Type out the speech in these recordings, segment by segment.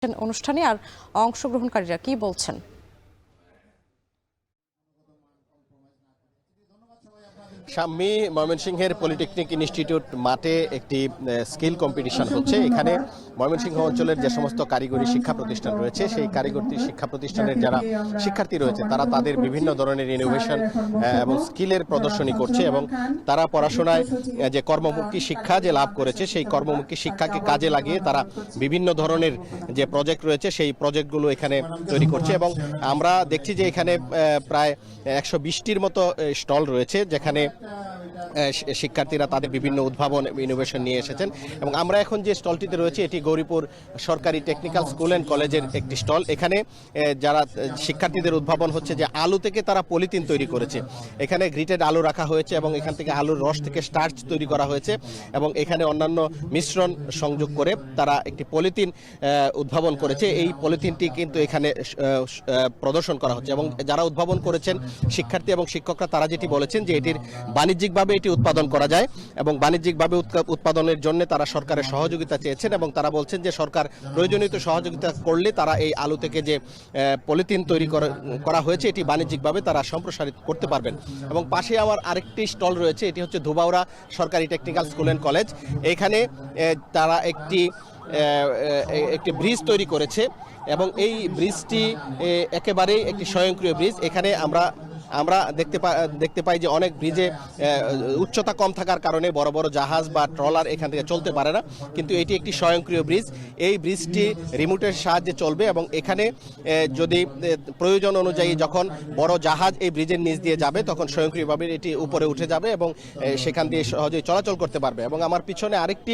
অনুষ্ঠানে আর অংশগ্রহণকারীরা কি বলছেন? সাম্মি ময়মনসিংহের পলিটেকনিক ইনস্টিটিউট মাঠে একটি স্কিল কম্পিটিশন হচ্ছে। এখানে ময়মনসিংহ অঞ্চলের যে সমস্ত কারিগরি শিক্ষা প্রতিষ্ঠান রয়েছে সেই কারিগরি শিক্ষা প্রতিষ্ঠানের যারা শিক্ষার্থী রয়েছে তারা তাদের বিভিন্ন ধরনের ইনোভেশন এবং স্কিলের প্রদর্শনী করছে এবং তারা পড়াশোনায় যে কর্মমুখী শিক্ষা যে লাভ করেছে সেই কর্মমুখী শিক্ষাকে কাজে লাগিয়ে তারা বিভিন্ন ধরনের যে প্রজেক্ট রয়েছে সেই প্রজেক্টগুলো এখানে তৈরি করছে এবং আমরা দেখছি যে এখানে প্রায় 120টির মতো স্টল রয়েছে যেখানে শিক্ষার্থীরা তাদের বিভিন্ন উদ্ভাবন ইনোভেশন নিয়ে এসেছেন এবং আমরা এখন যে স্টলটিতে রয়েছে এটি গৌরীপুর সরকারি টেকনিক্যাল স্কুল অ্যান্ড কলেজের একটি স্টল। এখানে যারা শিক্ষার্থীদের উদ্ভাবন হচ্ছে যে আলু থেকে তারা পলিথিন তৈরি করেছে। এখানে গ্রিটেড আলু রাখা হয়েছে এবং এখান থেকে আলুর রস থেকে স্টার্চ তৈরি করা হয়েছে এবং এখানে অন্যান্য মিশ্রণ সংযোগ করে তারা একটি পলিথিন উদ্ভাবন করেছে। এই পলিথিনটি কিন্তু এখানে প্রদর্শন করা হচ্ছে এবং যারা উদ্ভাবন করেছেন শিক্ষার্থী এবং শিক্ষকরা তারা যেটি বলেছেন যে এটির বাণিজ্যিকভাবে এটি উৎপাদন করা যায় এবং বাণিজ্যিকভাবে উৎপাদনের জন্য তারা সরকারের সহযোগিতা চেয়েছেন এবং তারা বলছেন যে সরকার প্রয়োজনীয় সহযোগিতা করলে তারা এই আলু থেকে যে পলিথিন তৈরি করা হয়েছে এটি বাণিজ্যিকভাবে তারা সম্প্রসারিত করতে পারবেন। এবং পাশে আমার আরেকটি স্টল রয়েছে, এটি হচ্ছে ধুবাউড়া সরকারি টেকনিক্যাল স্কুল অ্যান্ড কলেজ। এখানে তারা একটি ব্রিজ তৈরি করেছে এবং এই ব্রিজটি একেবারেই একটি স্বয়ংক্রিয় ব্রিজ। এখানে আমরা দেখতে পাই যে অনেক ব্রিজে উচ্চতা কম থাকার কারণে বড় বড় জাহাজ বা ট্রলার এখান থেকে চলতে পারে না, কিন্তু এটি একটি স্বয়ংক্রিয় ব্রিজ। এই ব্রিজটি রিমোটের সাহায্যে চলবে এবং এখানে যদি প্রয়োজন অনুযায়ী যখন বড় জাহাজ এই ব্রিজের নিচ দিয়ে যাবে তখন স্বয়ংক্রিয়ভাবে এটি উপরে উঠে যাবে এবং সেখান দিয়ে সহজেই চলাচল করতে পারবে। এবং আমার পিছনে আরেকটি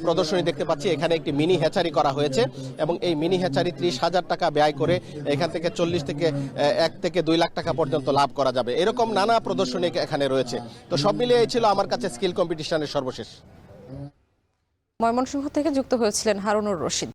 প্রদর্শনী দেখতে পাচ্ছি, এখানে একটি মিনি হ্যাচারি করা হয়েছে এবং এই মিনি হ্যাচারি 30,000 টাকা ব্যয় করে এখান থেকে 40 থেকে 1 থেকে 2 লাখ টাকা পর্যন্ত লাভ করা যাবে। এরকম নানা প্রদর্শনী এখানে রয়েছে। তো সব মিলিয়ে ছিল আমার কাছে স্কিল কম্পিটিশনের সর্বশেষ। ময়মনসিংহ থেকে যুক্ত হয়েছিলেন হারুনুর রশিদ।